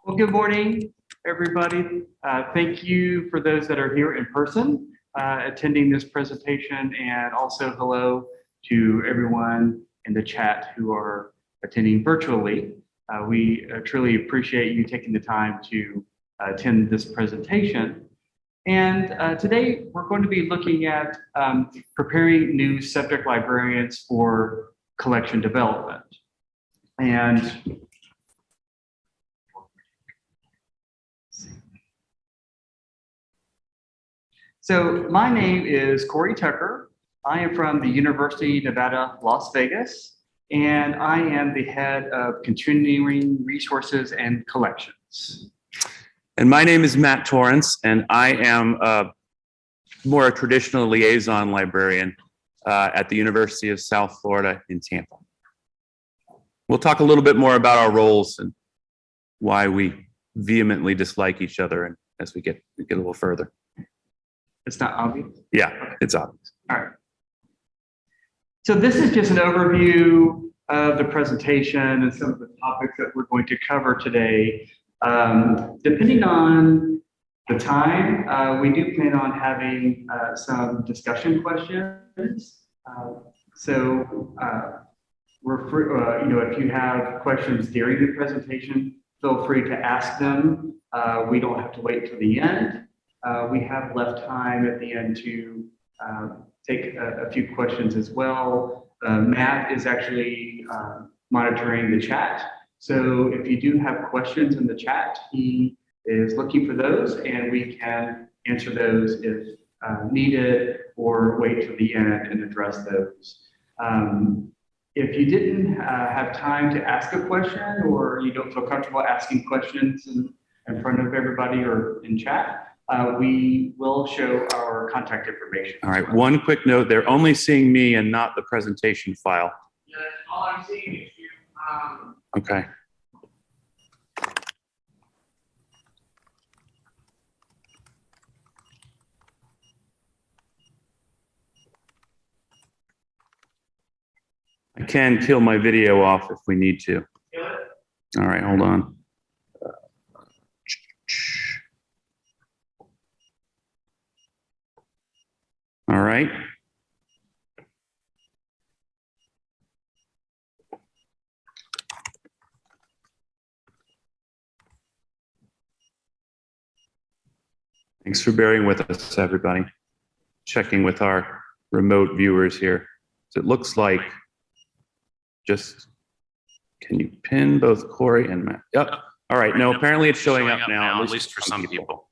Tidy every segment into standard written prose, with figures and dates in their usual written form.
Well, good morning, everybody. Thank you for those that are here in person attending this presentation, and also hello to everyone in the chat who are attending virtually. We truly appreciate you taking the time to attend this presentation. And today we're going to be looking at preparing new subject librarians for collection development. And so my name is Cory Tucker. I am from the University of Nevada, Las Vegas, and I am the head of continuing resources and collections. And my name is Matt Torrence, and I am more a traditional liaison librarian at the University of South Florida in Tampa. We'll talk a little bit more about our roles and why we vehemently dislike each other, and as we get a little further. It's not obvious? Yeah, it's obvious. All right. So this is just an overview of the presentation and some of the topics that we're going to cover today. Depending on the time, we do plan on having some discussion questions. We're free, if you have questions during the presentation, feel free to ask them. We don't have to wait till the end. We have left time at the end to take a few questions as well. Matt is actually monitoring the chat. So if you do have questions in the chat, he is looking for those, and we can answer those if needed, or wait till the end and address those. If you didn't have time to ask a question, or you don't feel comfortable asking questions in front of everybody or in chat, we will show our contact information. All right, one quick note, they're only seeing me and not the presentation file. Yeah, all I'm seeing is you. Okay. I can kill my video off if we need to. All right, hold on. All right. Thanks for bearing with us, everybody. Checking with our remote viewers here. So it looks like can you pin both Cory and Matt? Yep. All right. No, apparently it's showing up now, at least for some people.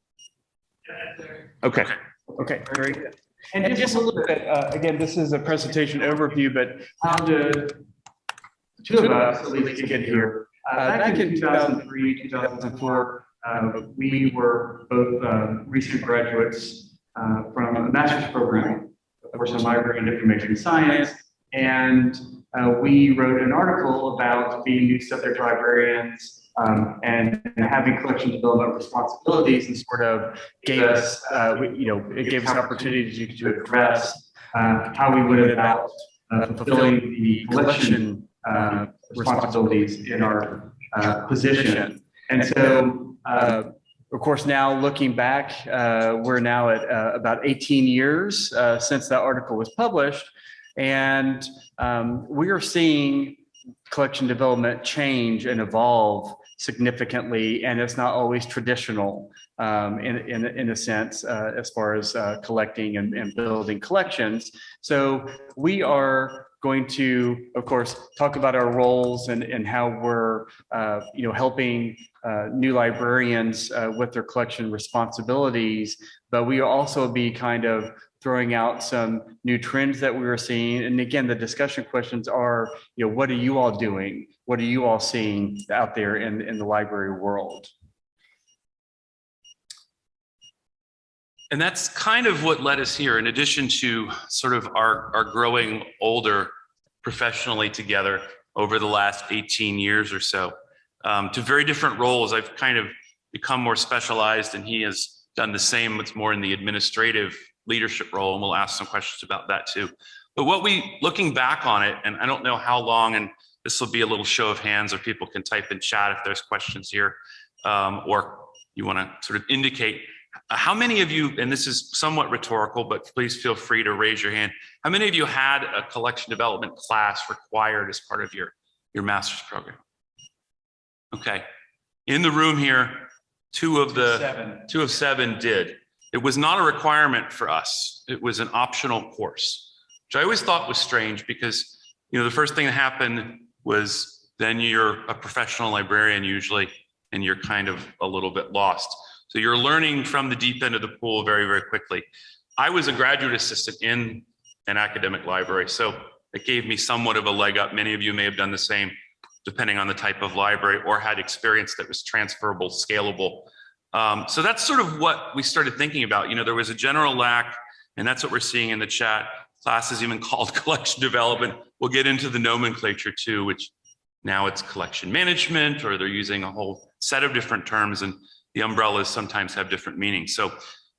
Okay. Okay, very good. And just a little bit, again, this is a presentation overview, but how did two of us at least get here? Back in 2003, 2004, we were both recent graduates from a master's program, of course, in library and information science. And we wrote an article about being new subject librarians and having collection development responsibilities, and sort of gave us, it gave us an opportunity to address how we went about fulfilling the collection responsibilities in our position. And so, of course, now looking back, we're now at about 18 years since that article was published. And we are seeing collection development change and evolve significantly, and it's not always traditional in a sense as far as collecting and building collections. So we are going to, of course, talk about our roles and how we're helping new librarians with their collection responsibilities, but we will also be kind of throwing out some new trends that we were seeing. And again, the discussion questions are, what are you all doing? What are you all seeing out there in the library world? And that's kind of what led us here, in addition to sort of our growing older professionally together over the last 18 years or so, to very different roles. I've kind of become more specialized, and he has done the same. It's more in the administrative leadership role, and we'll ask some questions about that too. But looking back on it, and I don't know how long, and this will be a little show of hands, or people can type in chat if there's questions here. or you want to sort of indicate how many of you, and this is somewhat rhetorical, but please feel free to raise your hand. How many of you had a collection development class required as part of your master's program? Okay. In the room here, two of seven did. It was not a requirement for us. It was an optional course, which I always thought was strange because, you know, the first thing that happened was then you're a professional librarian usually, and you're kind of a little bit lost. So you're learning from the deep end of the pool very, very quickly. I was a graduate assistant in an academic library, so it gave me somewhat of a leg up. Many of you may have done the same, depending on the type of library, or had experience that was transferable, scalable. So that's sort of what we started thinking about. You know, there was a general lack, and that's what we're seeing in the chat. Classes even called collection development. We'll get into the nomenclature too, which now it's collection management, or they're using a whole set of different terms, and the umbrellas sometimes have different meanings. So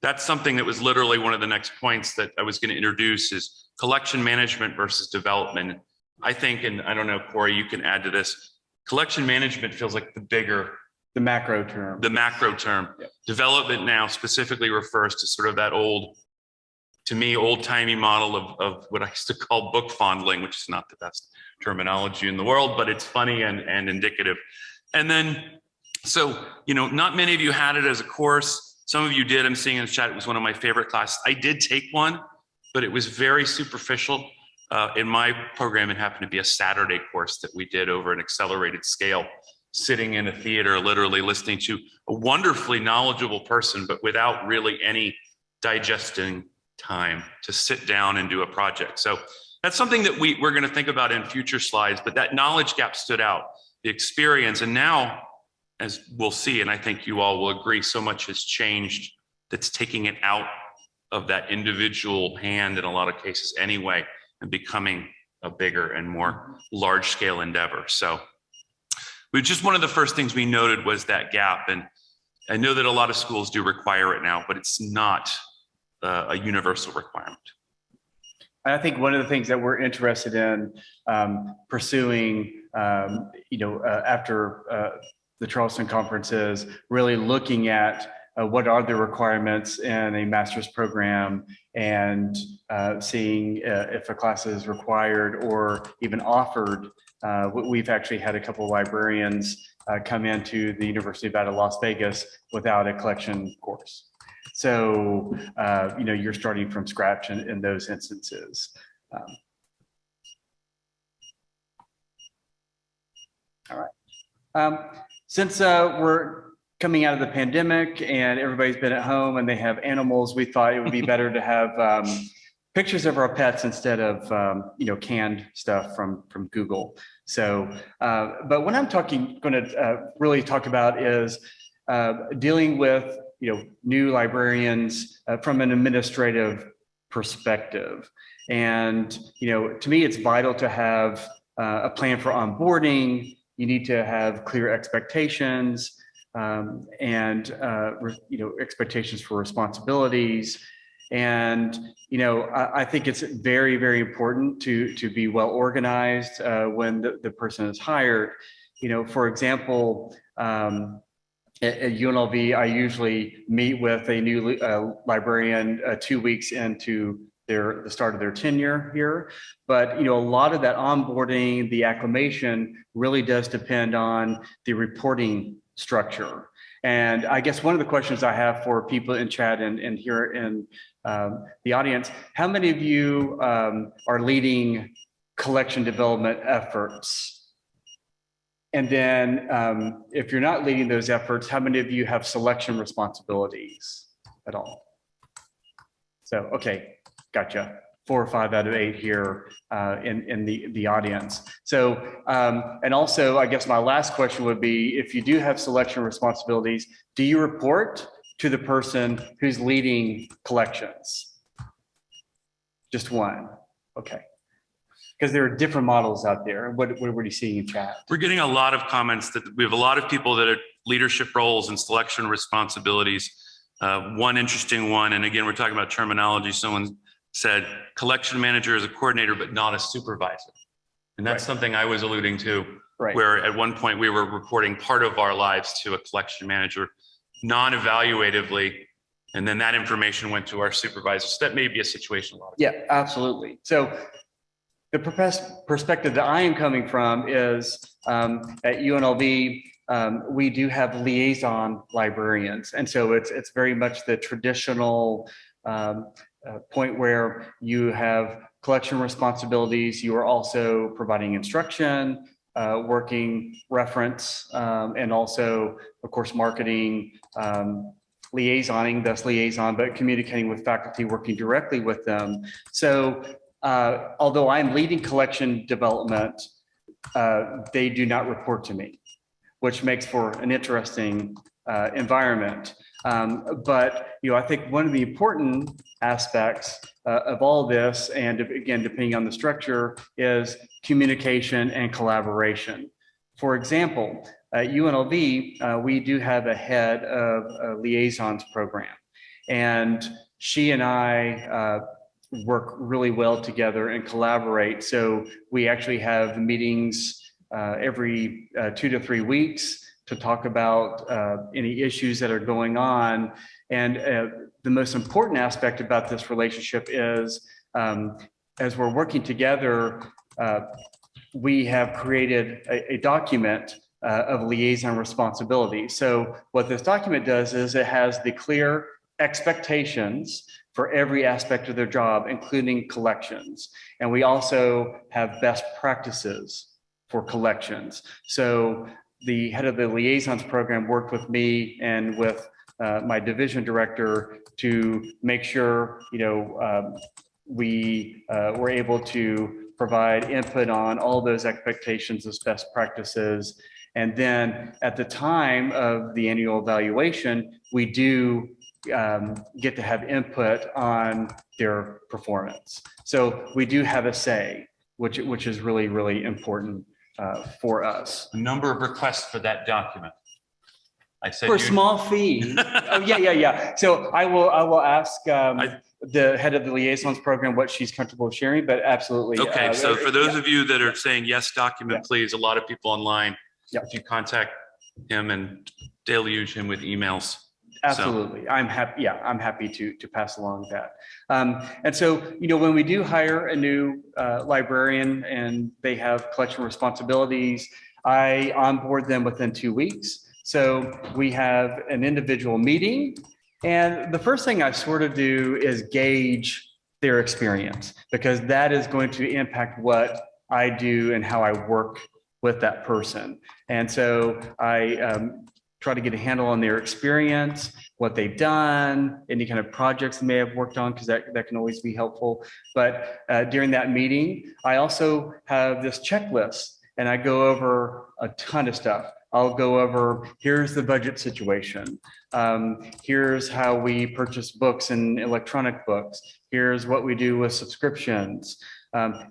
that's something that was literally one of the next points that I was going to introduce is collection management versus development. I think, and I don't know, Cory, you can add to this, collection management feels like the macro term. The macro term. Yep. Development now specifically refers to sort of that old, to me, old-timey model of what I used to call book fondling, which is not the best terminology in the world, but it's funny and indicative. And then, so, you know, not many of you had it as a course. Some of you did. I'm seeing in the chat, it was one of my favorite classes. I did take one, but it was very superficial. In my program, it happened to be a Saturday course that we did over an accelerated scale, sitting in a theater, literally listening to a wonderfully knowledgeable person, but without really any digesting time to sit down and do a project. So that's something that we're going to think about in future slides, but that knowledge gap stood out, the experience. And now, as we'll see, and I think you all will agree, so much has changed that's taking it out of that individual hand in a lot of cases anyway, and becoming a bigger and more large scale endeavor. So just one of the first things we noted was that gap. And I know that a lot of schools do require it now, but it's not a universal requirement. I think one of the things that we're interested in pursuing, after the Charleston conference is really looking at what are the requirements in a master's program and seeing if a class is required or even offered. We've actually had a couple of librarians come into the University of Las Vegas without a collection course. So, you're starting from scratch in those instances. All right. Since we're coming out of the pandemic and everybody's been at home and they have animals, we thought it would be better to have pictures of our pets instead of canned stuff from Google. So, but what I'm going to really talk about is dealing with new librarians from an administrative perspective. And to me, it's vital to have a plan for onboarding. You need to have clear expectations and expectations for responsibilities. And I think it's very, very important to be well organized when the person is hired. For example, at UNLV, I usually meet with a new librarian 2 weeks into the start of their tenure here. But a lot of that onboarding, the acclimation, really does depend on the reporting structure. And I guess one of the questions I have for people in chat and here in the audience, how many of you are leading collection development efforts? And then if you're not leading those efforts, how many of you have selection responsibilities at all? So, okay, gotcha. 4 or 5 out of 8 here in the audience. So, and also, I guess my last question would be, if you do have selection responsibilities, do you report to the person who's leading collections? Just one, okay. Because there are different models out there. What are you seeing in chat? We're getting a lot of comments that we have a lot of people that are leadership roles and selection responsibilities. One interesting one, and again, we're talking about terminology. Someone said collection manager is a coordinator, but not a supervisor. And that's something I was alluding to. Right. where at one point we were reporting part of our lives to a collection manager non-evaluatively, and then that information went to our supervisor. So that may be a situation a lot of. Yeah, absolutely. So the perspective that I am coming from is at UNLV, we do have liaison librarians. And so it's very much the traditional point where you have collection responsibilities. You are also providing instruction, working reference, and also, of course, marketing, liaisoning, thus liaison, but communicating with faculty, working directly with them. So although I'm leading collection development, they do not report to me, which makes for an interesting environment. But I think one of the important aspects of all this, and again, depending on the structure, is communication and collaboration. For example, at UNLV, we do have a head of a liaisons program, and she and I work really well together and collaborate. So we actually have meetings every 2 to 3 weeks to talk about any issues that are going on. And the most important aspect about this relationship is as we're working together, we have created a document of liaison responsibility. So what this document does is it has the clear expectations for every aspect of their job, including collections. And we also have best practices for collections. So the head of the liaisons program worked with me and with my division director to make sure, we were able to provide input on all those expectations as best practices. And then at the time of the annual evaluation, we do get to have input on their performance. So we do have a say, which is really, really important for us. A number of requests for that document. I said For a small fee. Oh, yeah. So I will ask the head of the liaisons program what she's comfortable sharing, but absolutely. Okay, so for those of you that are saying yes, document, please, a lot of people online, if you contact him and deluge him with emails. Absolutely. I'm happy. Yeah, I'm happy to pass along that. And so, when we do hire a new librarian and they have collection responsibilities, I onboard them within 2 weeks. So we have an individual meeting. And the first thing I sort of do is gauge their experience, because that is going to impact what I do and how I work with that person. And so I try to get a handle on their experience, what they've done, any kind of projects they may have worked on, because that can always be helpful. But during that meeting, I also have this checklist and I go over a ton of stuff. I'll go over, here's the budget situation. Here's how we purchase books and electronic books. Here's what we do with subscriptions.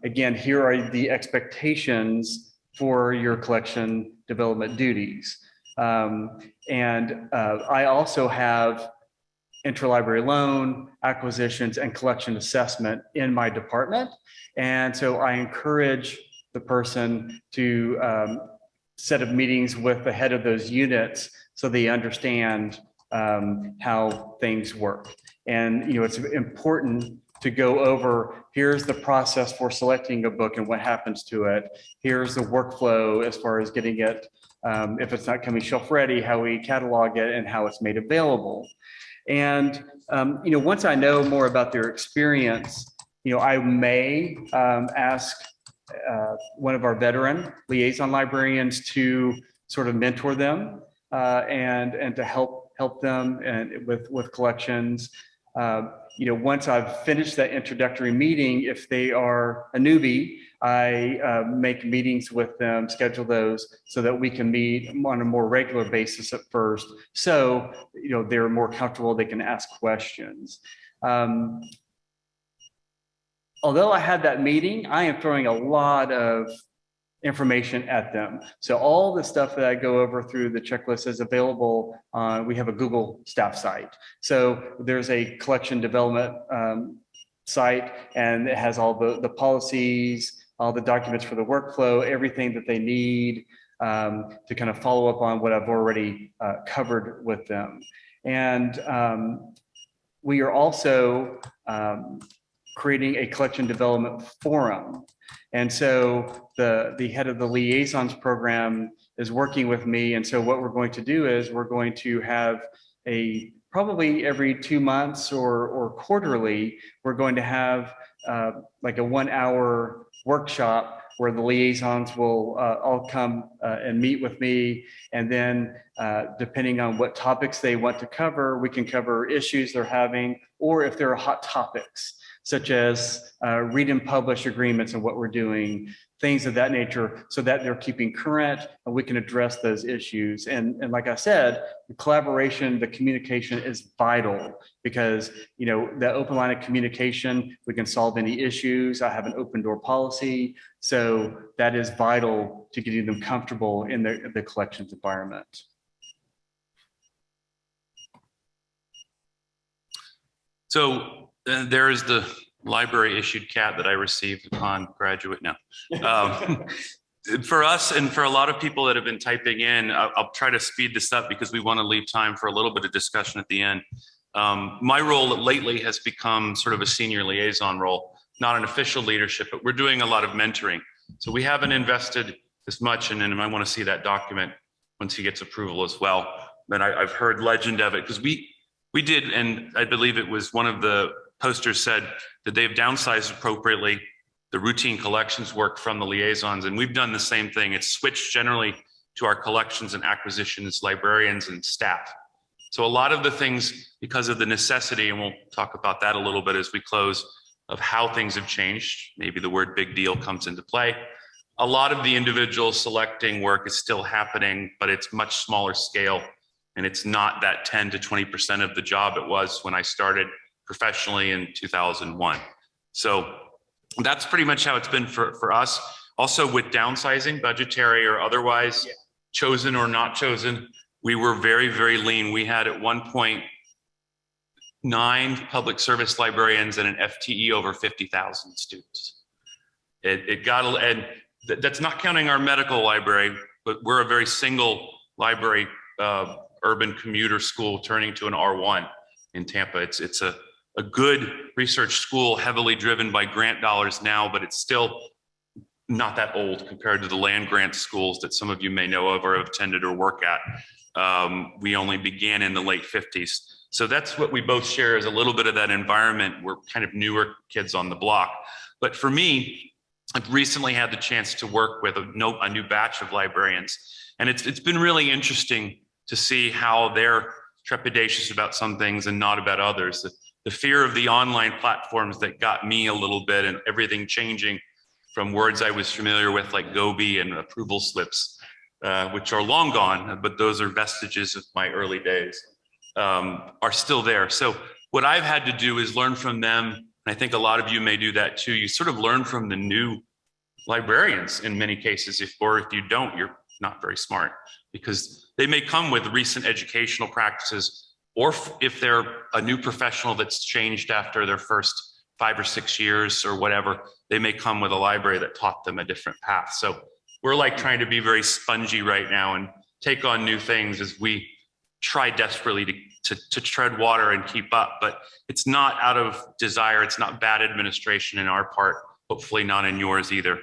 Again, here are the expectations for your collection development duties. And I also have interlibrary loan, acquisitions, and collection assessment in my department. And so I encourage the person to set up meetings with the head of those units so they understand how things work. And it's important to go over, here's the process for selecting a book and what happens to it. Here's the workflow as far as getting it, if it's not coming shelf ready, how we catalog it and how it's made available. And once I know more about their experience, I may ask one of our veteran liaison librarians to sort of mentor them and to help them and with collections. Once I've finished that introductory meeting, if they are a newbie, I make meetings with them, schedule those so that we can meet on a more regular basis at first. So, they're more comfortable, they can ask questions. Although I had that meeting, I am throwing a lot of information at them. So all the stuff that I go over through the checklist is available on, we have a Google staff site. So there's a collection development site, and it has all the policies, all the documents for the workflow, everything that they need to kind of follow up on what I've already covered with them. And we are also creating a collection development forum. And so the head of the Liaisons program is working with me. And so what we're going to do is we're going to have probably every 2 months or quarterly, we're going to have like a 1 hour workshop where the liaisons will all come and meet with me. And then depending on what topics they want to cover, we can cover issues they're having, or if there are hot topics, such as read and publish agreements and what we're doing, things of that nature, so that they're keeping current and we can address those issues. And like I said, the collaboration, the communication is vital because, you know, that open line of communication, we can solve any issues. I have an open door policy. So that is vital to getting them comfortable in the collections environment. So there is the library issued cat that I received upon graduate now. For us and for a lot of people that have been typing in, I'll try to speed this up because we want to leave time for a little bit of discussion at the end. My role lately has become sort of a senior liaison role, not an official leadership, but we're doing a lot of mentoring. So we haven't invested as much, and I want to see that document once he gets approval as well. But I've heard legend of it because we did, and I believe it was one of the posters said that they've downsized appropriately the routine collections work from the liaisons, and we've done the same thing. It's switched generally to our collections and acquisitions, librarians and staff. So a lot of the things, because of the necessity, and we'll talk about that a little bit as we close, of how things have changed, maybe the word big deal comes into play. A lot of the individual selecting work is still happening, but it's much smaller scale. And it's not that 10 to 20% of the job it was when I started professionally in 2001. So that's pretty much how it's been for us. Also with downsizing, budgetary or otherwise, chosen or not chosen, we were very, very lean. We had at one point 9 public service librarians and an FTE over 50,000 students. It got, and that's not counting our medical library, but we're a very single library, urban commuter school turning to an R1 in Tampa. It's a good research school, heavily driven by grant dollars now, but it's still not that old compared to the land grant schools that some of you may know of or have attended or work at. We only began in the late 50s. So that's what we both share, is a little bit of that environment. We're kind of newer kids on the block. But for me, I've recently had the chance to work with a new batch of librarians. And it's been really interesting to see how they're trepidatious about some things and not about others. The fear of the online platforms that got me a little bit, and everything changing from words I was familiar with like Gobi and approval slips, which are long gone, but those are vestiges of my early days, are still there. So what I've had to do is learn from them. And I think a lot of you may do that too. You sort of learn from the new librarians in many cases, or if you don't, you're not very smart, because they may come with recent educational practices, or if they're a new professional that's changed after their first 5 or 6 years or whatever, they may come with a library that taught them a different path. So we're like trying to be very spongy right now and take on new things as we try desperately to tread water and keep up. But it's not out of desire. It's not bad administration in our part, hopefully not in yours either.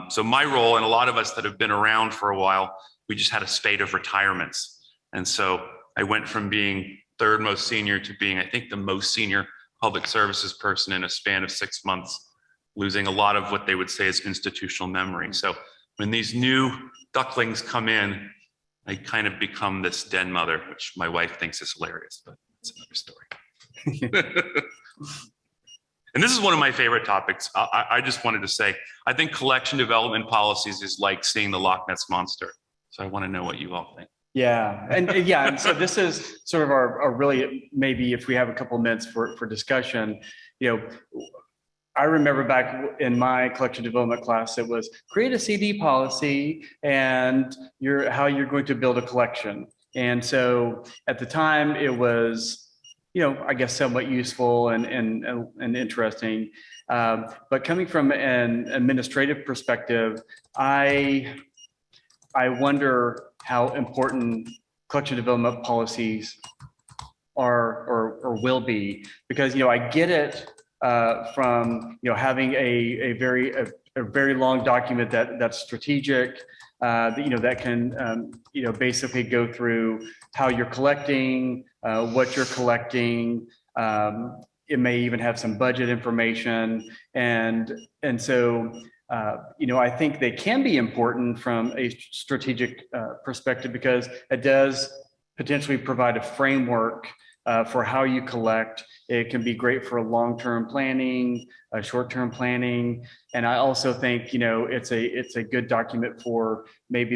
So my role, and a lot of us that have been around for a while, we just had a spate of retirements. And so I went from being third most senior to being, I think, the most senior public services person in a span of 6 months, losing a lot of what they would say is institutional memory. So when these new ducklings come in, I kind of become this den mother, which my wife thinks is hilarious, but it's another story. And this is one of my favorite topics. I just wanted to say, I think collection development policies is like seeing the Loch Ness Monster. So I want to know what you all think. Yeah, and so this is sort of our really, maybe if we have a couple of minutes for discussion, you know, I remember back in my collection development class, it was create a CD policy and how you're going to build a collection. And so at the time it was I guess somewhat useful and interesting. But coming from an administrative perspective, I wonder how important collection development policies are or will be, because I get it from having a very long document that's strategic, that can basically go through how you're collecting, what you're collecting. It may even have some budget information, and so I think they can be important from a strategic perspective, because it does potentially provide a framework for how you collect. It can be great for long-term planning, short-term planning, and I also think it's a good document for maybe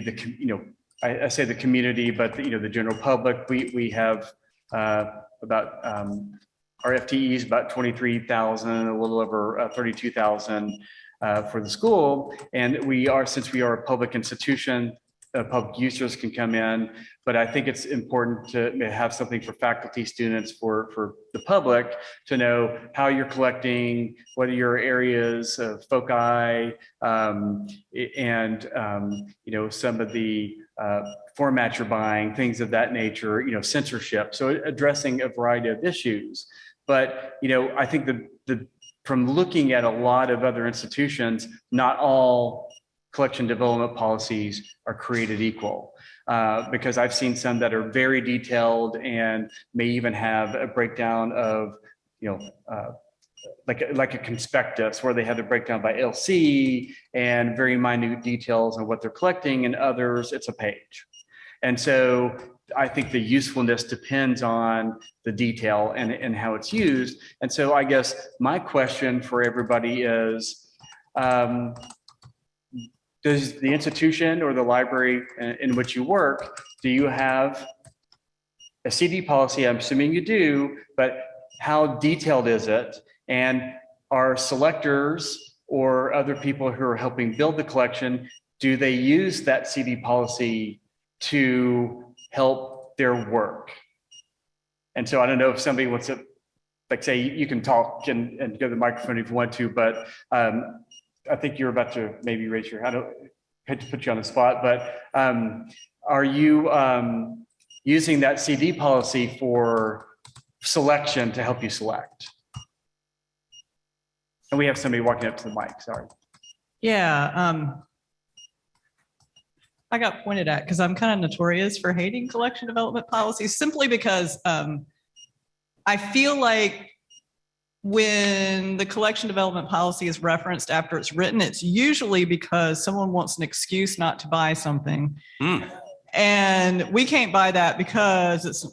I say the community, but the general public. We have about our FTEs about 23,000, a little over 32,000 for the school, and since we are a public institution, public users can come in, but I think it's important to have something for faculty, students, for the public to know how you're collecting, what are your areas of foci, and some of the formats you're buying, things of that nature, censorship. So addressing a variety of issues. But I think from looking at a lot of other institutions, not all collection development policies are created equal, because I've seen some that are very detailed and may even have a breakdown of, like a conspectus, where they have the breakdown by LC and very minute details on what they're collecting, and others it's a page. And so I think the usefulness depends on the detail and how it's used. And so I guess my question for everybody is, does the institution or the library in which you work, do you have a CD policy? I'm assuming you do, but how detailed is it? And are selectors or other people who are helping build the collection, do they use that CD policy to help their work? And so I don't know if somebody wants to, like, say, you can talk and go to the microphone if you want to, but I think you're about to maybe raise your hand. I don't hate to put you on the spot, but are you using that CD policy for selection to help you select? And we have somebody walking up to the mic, sorry. Yeah, I got pointed at because I'm kind of notorious for hating collection development policies, simply because I feel like when the collection development policy is referenced after it's written, it's usually because someone wants an excuse not to buy something. And we can't buy that because it's,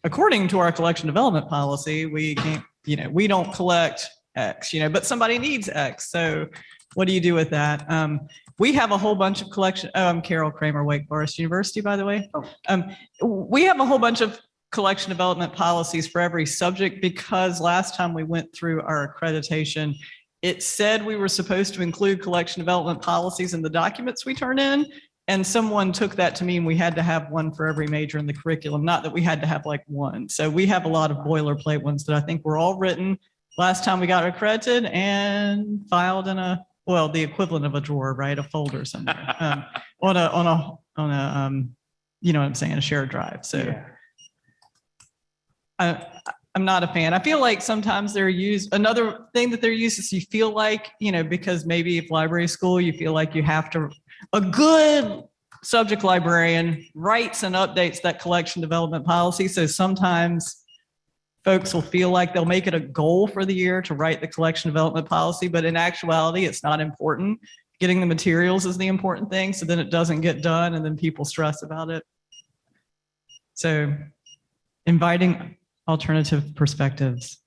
according to our collection development policy, we can't, we don't collect X, but somebody needs X. So what do you do with that? We have a whole bunch of collection. Oh, I'm Carol Kramer, Wake Forest University, by the way. We have a whole bunch of collection development policies for every subject, because last time we went through our accreditation, it said we were supposed to include collection development policies in the documents we turn in. And someone took that to mean we had to have one for every major in the curriculum, not that we had to have like one. So we have a lot of boilerplate ones that I think were all written last time we got accredited and filed in the equivalent of a drawer, right? A folder somewhere, on a you know what I'm saying, a shared drive. So yeah. I'm not a fan. I feel like sometimes they're used, another thing that they're used is you feel like, because maybe if library school, you feel like you have to, a good subject librarian writes and updates that collection development policy. So sometimes folks will feel like they'll make it a goal for the year to write the collection development policy, but in actuality, it's not important. Getting the materials is the important thing. So then it doesn't get done and then people stress about it. So inviting alternative perspectives.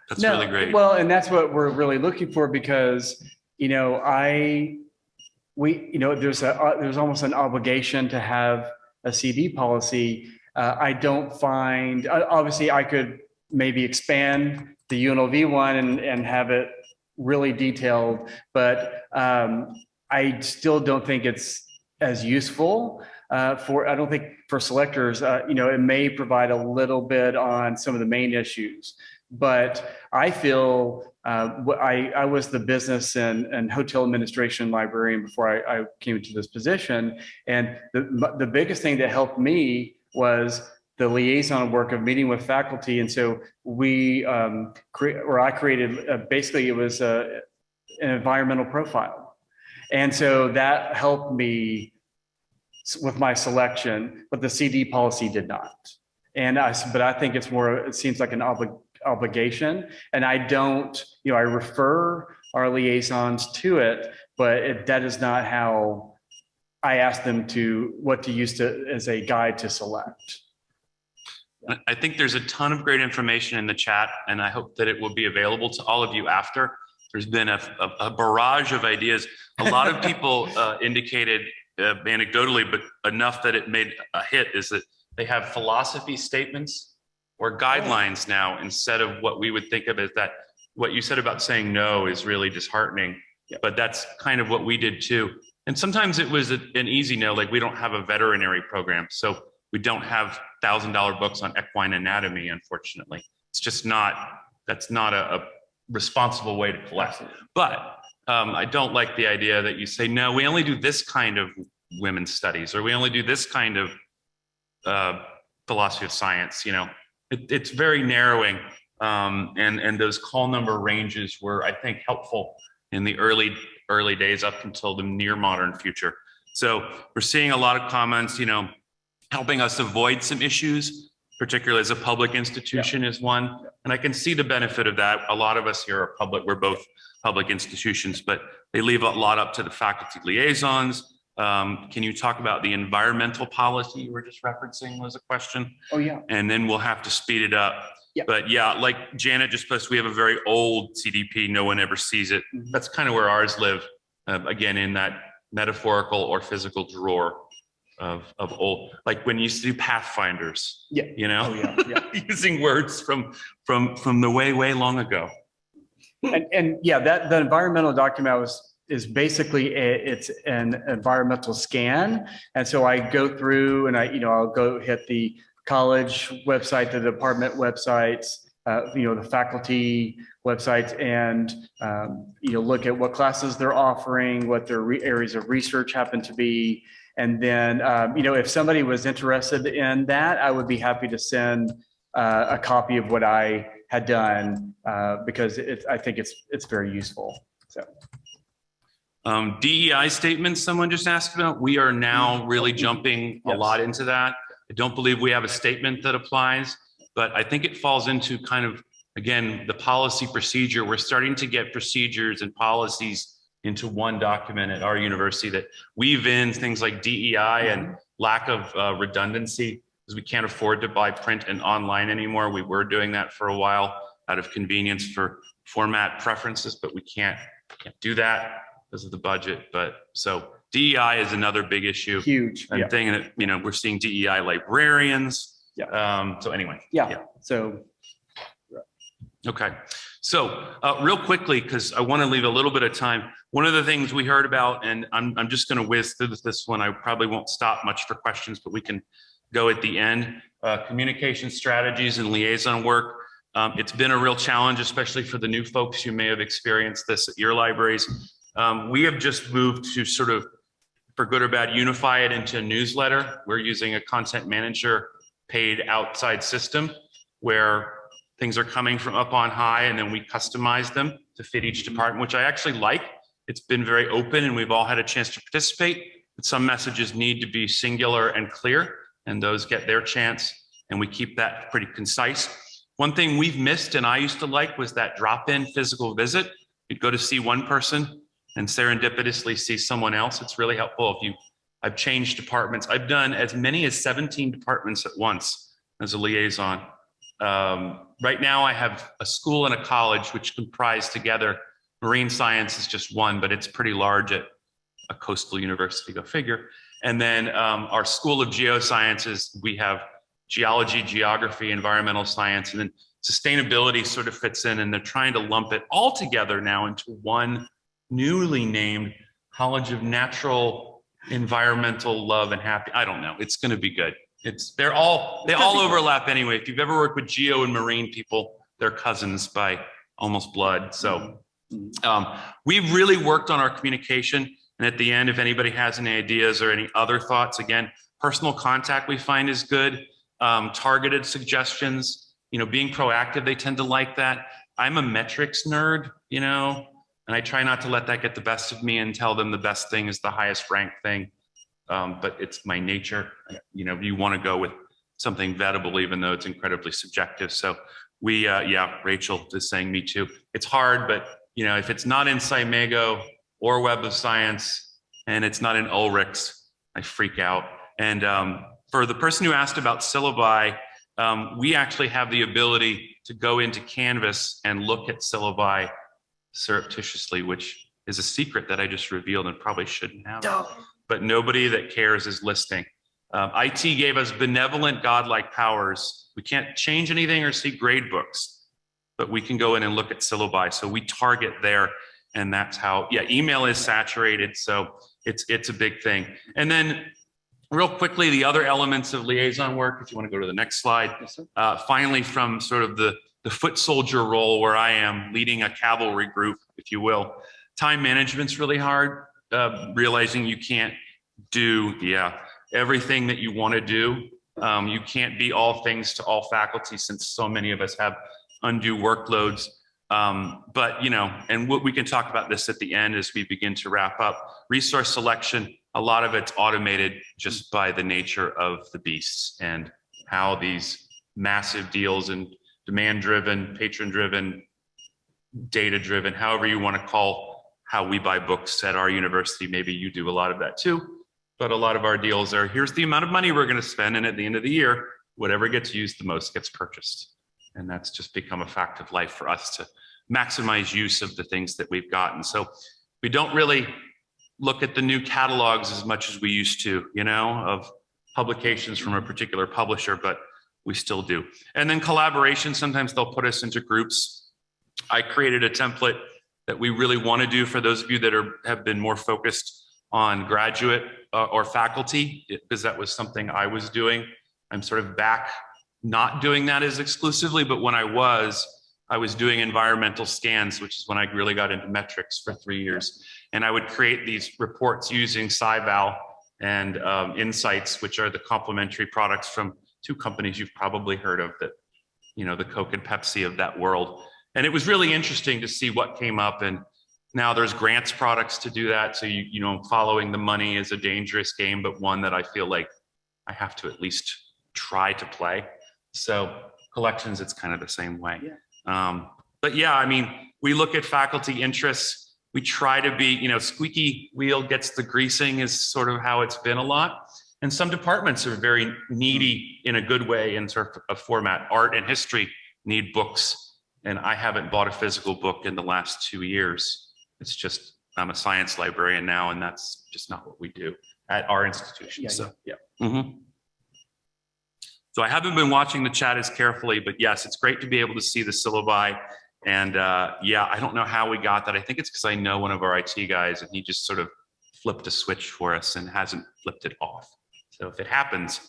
That's really great. Well, and that's what we're really looking for, because, there's almost an obligation to have a CD policy. I don't find, obviously I could maybe expand the UNLV one and have it really detailed, but I still don't think it's as useful. I don't think for selectors, it may provide a little bit on some of the main issues, but I feel I was the business and hotel administration librarian before I came into this position. And the biggest thing that helped me was the liaison work of meeting with faculty. And so I created, basically it was an environmental profile. And so that helped me with my selection, but the CD policy did not. But I think it seems like an obligation. And I don't, I refer our liaisons to it, but that is not how I ask them what to use as a guide to select. I think there's a ton of great information in the chat, and I hope that it will be available to all of you after. There's been a barrage of ideas. A lot of people indicated anecdotally, but enough that it made a hit, is that they have philosophy statements or guidelines now, instead of what we would think of as that. What you said about saying no is really disheartening, but that's kind of what we did too. And sometimes it was an easy no, like we don't have a veterinary program, so we don't have $1,000 books on equine anatomy, unfortunately. It's just that's not a responsible way to collect. But I don't like the idea that you say, no, we only do this kind of women's studies, or we only do this kind of philosophy of science. It's very narrowing. And those call number ranges were, I think, helpful in the early days up until the near modern future. So we're seeing a lot of comments, helping us avoid some issues, particularly as a public institution is one. And I can see the benefit of that. A lot of us here are we're both public institutions, but they leave a lot up to the faculty liaisons. Can you talk about the environmental policy you were just referencing was a question? Oh, yeah. And then we'll have to speed it up. Yeah. But yeah, like Janet just posted, we have a very old CDP. No one ever sees it. Mm-hmm. That's kind of where ours live, again, in that metaphorical or physical drawer of old, like when you used to do Pathfinders, using words from the way long ago. And the environmental document is basically it's an environmental scan. And so I go through and I'll go hit the college website, the department websites, the faculty websites, and look at what classes they're offering, what their areas of research happen to be. And then, if somebody was interested in that, I would be happy to send a copy of what I had done because I think it's very useful. So. DEI statements, someone just asked about. We are now really jumping a lot into that. I don't believe we have a statement that applies, but I think it falls into kind of, again, the policy procedure. We're starting to get procedures and policies into one document at our university that weave in things like DEI and lack of redundancy, because we can't afford to buy print and online anymore. We were doing that for a while out of convenience for format preferences, but we can't do that because of the budget. But so DEI is another big issue. Huge. And thing that, we're seeing DEI librarians. So anyway. So. Okay. So real quickly, because I want to leave a little bit of time. One of the things we heard about, and I'm just going to whiz through this one. I probably won't stop much for questions, but we can go at the end. Communication strategies and liaison work. It's been a real challenge, especially for the new folks. You may have experienced this at your libraries. We have just moved to sort of, for good or bad, unify it into a newsletter. We're using a content manager paid outside system where things are coming from up on high, and then we customize them to fit each department, which I actually like. It's been very open and we've all had a chance to participate, but some messages need to be singular and clear, and those get their chance, and we keep that pretty concise. One thing we've missed, and I used to like, was that drop-in physical visit. You'd go to see one person and serendipitously see someone else. It's really helpful. I've changed departments. I've done as many as 17 departments at once as a liaison. Right now I have a school and a college which comprise together. Marine science is just one, but it's pretty large at a coastal university, go figure. And then our School of Geosciences, we have geology, geography, environmental science, and then sustainability sort of fits in, and they're trying to lump it all together now into one newly named College of Natural environmental love and happy. I don't know. It's going to be good. They all overlap anyway. If you've ever worked with geo and marine people, they're cousins by almost blood. So we've really worked on our communication. And at the end, if anybody has any ideas or any other thoughts, again, personal contact we find is good. Targeted suggestions, being proactive, they tend to like that. I'm a metrics nerd, and I try not to let that get the best of me and tell them the best thing is the highest ranked thing. But it's my nature. You want to go with something vettable, even though it's incredibly subjective. So Rachel is saying me too. It's hard, but if it's not in Cimego or Web of Science and it's not in Ulrichs, I freak out. And for the person who asked about syllabi, we actually have the ability to go into Canvas and look at syllabi surreptitiously, which is a secret that I just revealed and probably shouldn't have. But nobody that cares is listening. IT gave us benevolent godlike powers. We can't change anything or see grade books, but we can go in and look at syllabi. So we target there, and that's how, email is saturated. So it's a big thing. And then real quickly, the other elements of liaison work, if you want to go to the next slide. Finally, from sort of the foot soldier role where I am leading a cavalry group, if you will, time management's really hard. Realizing you can't do everything that you want to do. You can't be all things to all faculty since so many of us have undue workloads. But and what we can talk about this at the end as we begin to wrap up. Resource selection, a lot of it's automated just by the nature of the beasts and how these massive deals and demand-driven, patron-driven, data-driven, however you want to call how we buy books at our university. Maybe you do a lot of that too, but a lot of our deals are, here's the amount of money we're going to spend, and at the end of the year, whatever gets used the most gets purchased. And that's just become a fact of life for us to maximize use of the things that we've gotten. So we don't really look at the new catalogs as much as we used to, of publications from a particular publisher, but we still do. And then collaboration, sometimes they'll put us into groups. I created a template that we really want to do for those of you that have been more focused on graduate or faculty, because that was something I was doing. I'm sort of back not doing that as exclusively, but when I was doing environmental scans, which is when I really got into metrics for 3 years. And I would create these reports using SciVal and Insights, which are the complementary products from two companies you've probably heard of, that, the Coke and Pepsi of that world. And it was really interesting to see what came up. And now there's grants products to do that. So, following the money is a dangerous game, but one that I feel like I have to at least try to play. So collections, it's kind of the same way. But we look at faculty interests. We try to be, squeaky wheel gets the greasing is sort of how it's been a lot. And some departments are very needy in a good way in sort of a format. Art and history need books. And I haven't bought a physical book in the last 2 years. It's just, I'm a science librarian now, and that's just not what we do at our institution. So I haven't been watching the chat as carefully, but yes, it's great to be able to see the syllabi. And I don't know how we got that. I think it's because I know one of our IT guys, and he just sort of flipped a switch for us and hasn't flipped it off. So if it happens,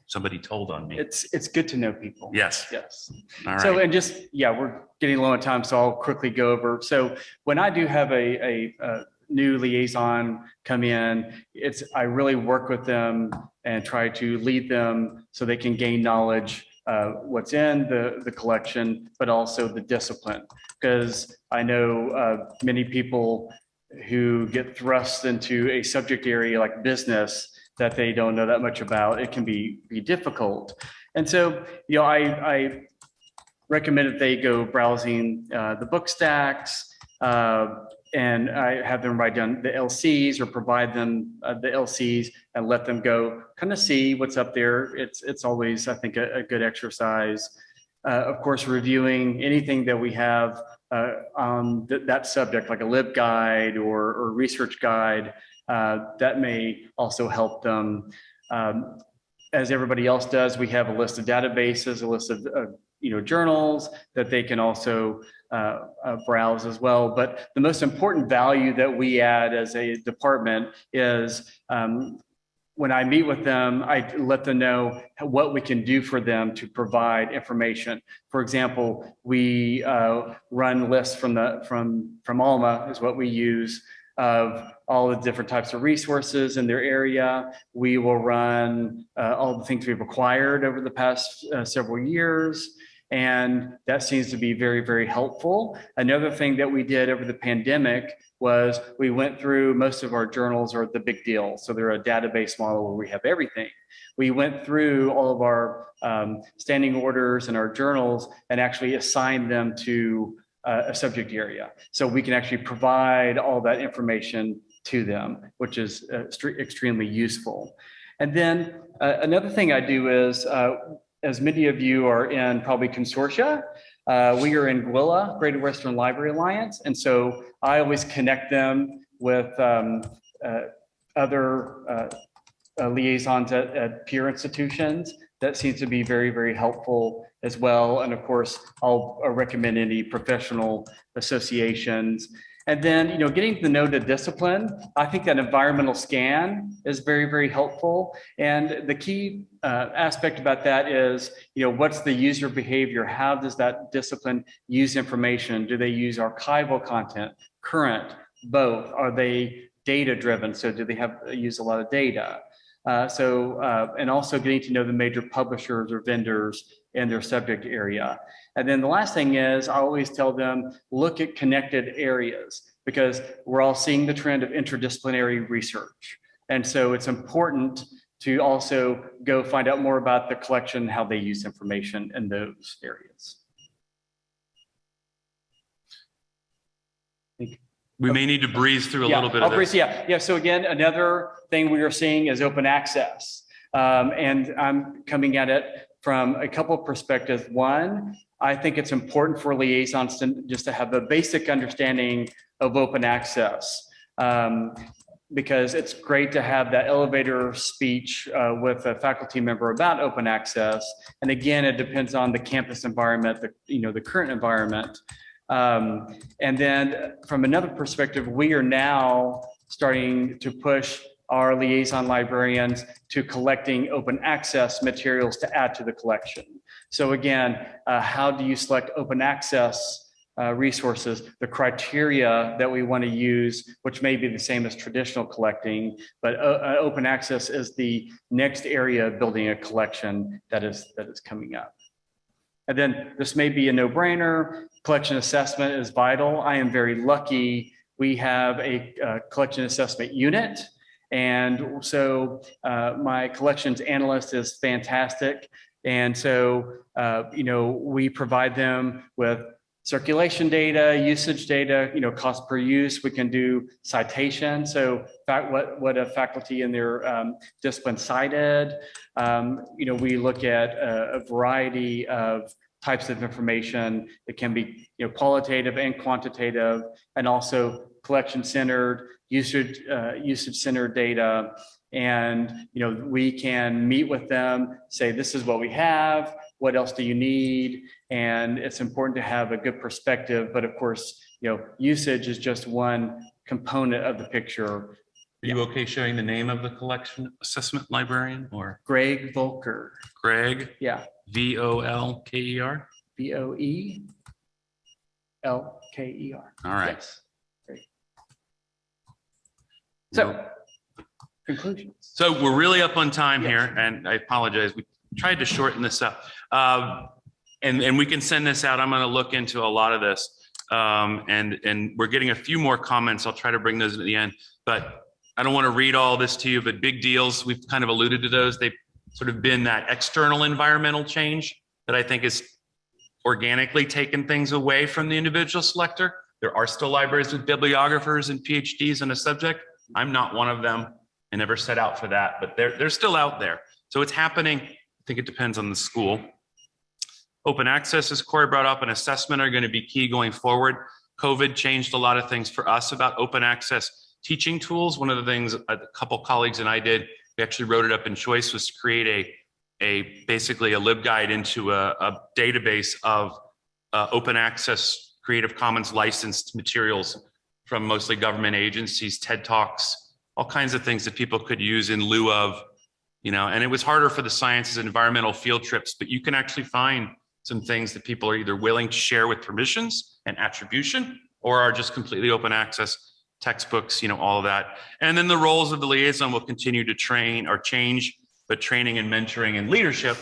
somebody told on me. It's good to know people. Yes. All right. So, and just, we're getting low on time, so I'll quickly go over. So when I do have a new liaison come in, I really work with them and try to lead them so they can gain knowledge, what's in the collection, but also the discipline. Because I know many people who get thrust into a subject area like business that they don't know that much about. It can be difficult. And so, I recommend that they go browsing the book stacks, and I have them write down the LCs or provide them the LCs and let them go kind of see what's up there. It's always, I think, a good exercise. Of course, reviewing anything that we have on that subject, like a LibGuide or research guide, that may also help them. As everybody else does, we have a list of databases, a list of journals that they can also browse as well. But the most important value that we add as a department is when I meet with them, I let them know what we can do for them to provide information. For example, we run lists from Alma is what we use of all the different types of resources in their area. We will run all the things we've acquired over the past several years. And that seems to be very, very helpful. Another thing that we did over the pandemic was we went through most of our journals are the big deal. So they're a database model where we have everything. We went through all of our standing orders and our journals and actually assigned them to a subject area. So we can actually provide all that information to them, which is extremely useful. And then another thing I do is, as many of you are in probably consortia, we are in GWILA, Greater Western Library Alliance. And so I always connect them with other liaisons at peer institutions. That seems to be very, very helpful as well. And of course, I'll recommend any professional associations. And then, getting to know the discipline, I think that environmental scan is very, very helpful. And the key aspect about that is, what's the user behavior? How does that discipline use information? Do they use archival content, current, both? Are they data driven? So do they use a lot of data? And also getting to know the major publishers or vendors in their subject area. And then the last thing is I always tell them, look at connected areas, because we're all seeing the trend of interdisciplinary research. And so it's important to also go find out more about the collection, how they use information in those areas. We may need to breeze through a little bit of this. Yeah. So again, another thing we are seeing is open access. And I'm coming at it from a couple of perspectives. One, I think it's important for liaisons just to have a basic understanding of open access, because it's great to have that elevator speech with a faculty member about open access. And again, it depends on the campus environment, the current environment. And then from another perspective, we are now starting to push our liaison librarians to collecting open access materials to add to the collection. So again, how do you select open access resources? The criteria that we want to use, which may be the same as traditional collecting, but open access is the next area of building a collection that is coming up. And then this may be a no-brainer. Collection assessment is vital. I am very lucky. We have a collection assessment unit. And so my collections analyst is fantastic. And so, we provide them with circulation data, usage data, cost per use. We can do citation. So what a faculty in their discipline cited. We look at a variety of types of information. It can be qualitative and quantitative, and also collection centered, usage centered data. And we can meet with them, say, this is what we have, what else do you need? And it's important to have a good perspective, but of course, usage is just one component of the picture. Are you okay sharing the name of the collection assessment librarian, or? Greg Volker. Greg? Yeah. Volker? Voelker. All right. Yes. Great. So, conclusions. So we're really up on time Yes. here, and I apologize. We tried to shorten this up. And we can send this out. I'm going to look into a lot of this. And we're getting a few more comments. I'll try to bring those at the end. But I don't want to read all this to you, but big deals, we've kind of alluded to those. They've sort of been that external environmental change that I think is organically taken things away from the individual selector. There are still libraries with bibliographers and PhDs in a subject. I'm not one of them. I never set out for that, but they're still out there. So it's happening. I think it depends on the school. Open access, as Cory brought up, and assessment are going to be key going forward. COVID changed a lot of things for us about open access teaching tools. One of the things a couple colleagues and I did, we actually wrote it up in Choice, was to create basically a LibGuide into a database of open access Creative Commons licensed materials from mostly government agencies, TED Talks, all kinds of things that people could use in lieu of, and it was harder for the sciences and environmental field trips, but you can actually find some things that people are either willing to share with permissions and attribution or are just completely open access, textbooks, all of that. And then the roles of the liaison will continue to train or change, but training and mentoring and leadership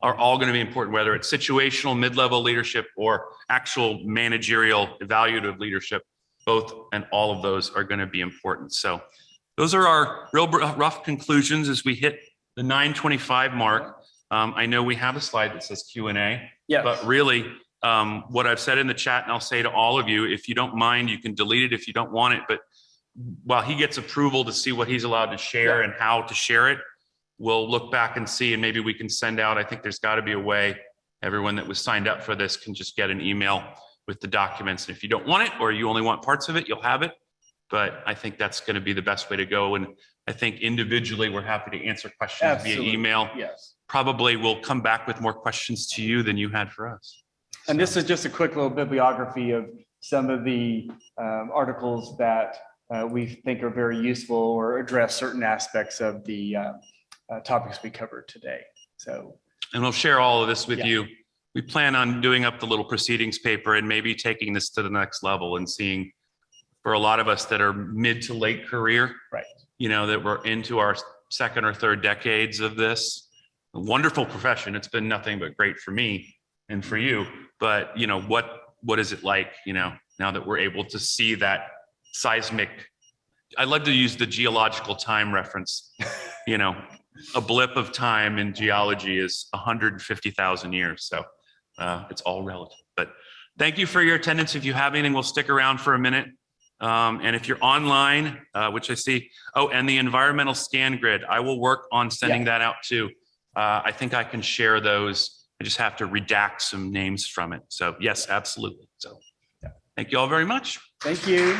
are all going to be important, whether it's situational, mid-level leadership or actual managerial, evaluative leadership, both and all of those are going to be important. So those are our real rough conclusions as we hit the 9:25 mark. I know we have a slide that says Q&A, Yes. but really what I've said in the chat, and I'll say to all of you, if you don't mind, you can delete it if you don't want it, but while he gets approval to see what he's allowed to share and how to share it, we'll look back and see, and maybe we can send out, I think there's got to be a way everyone that was signed up for this can just get an email with the documents. And if you don't want it, or you only want parts of it, you'll have it. But I think that's going to be the best way to go. And I think individually, we're happy to answer questions via email. Yes. Probably we'll come back with more questions to you than you had for us. And this is just a quick little bibliography of some of the articles that we think are very useful or address certain aspects of the topics we covered today. So, and we'll share all of this with Yeah. you. We plan on doing up the little proceedings paper and maybe taking this to the next level and seeing, for a lot of us that are mid to late career, right, that we're into our second or third decades of this wonderful profession. It's been nothing but great for me and for you. But what is it like, now that we're able to see that seismic, I love to use the geological time reference, a blip of time in geology is 150,000 years. So it's all relative, but thank you for your attendance. If you have anything, we'll stick around for a minute. And if you're online, which I see, and the environmental scan grid, I will work on sending that out too. I think I can share those. I just have to redact some names from it. So yes, absolutely. So thank you all very much. Thank you.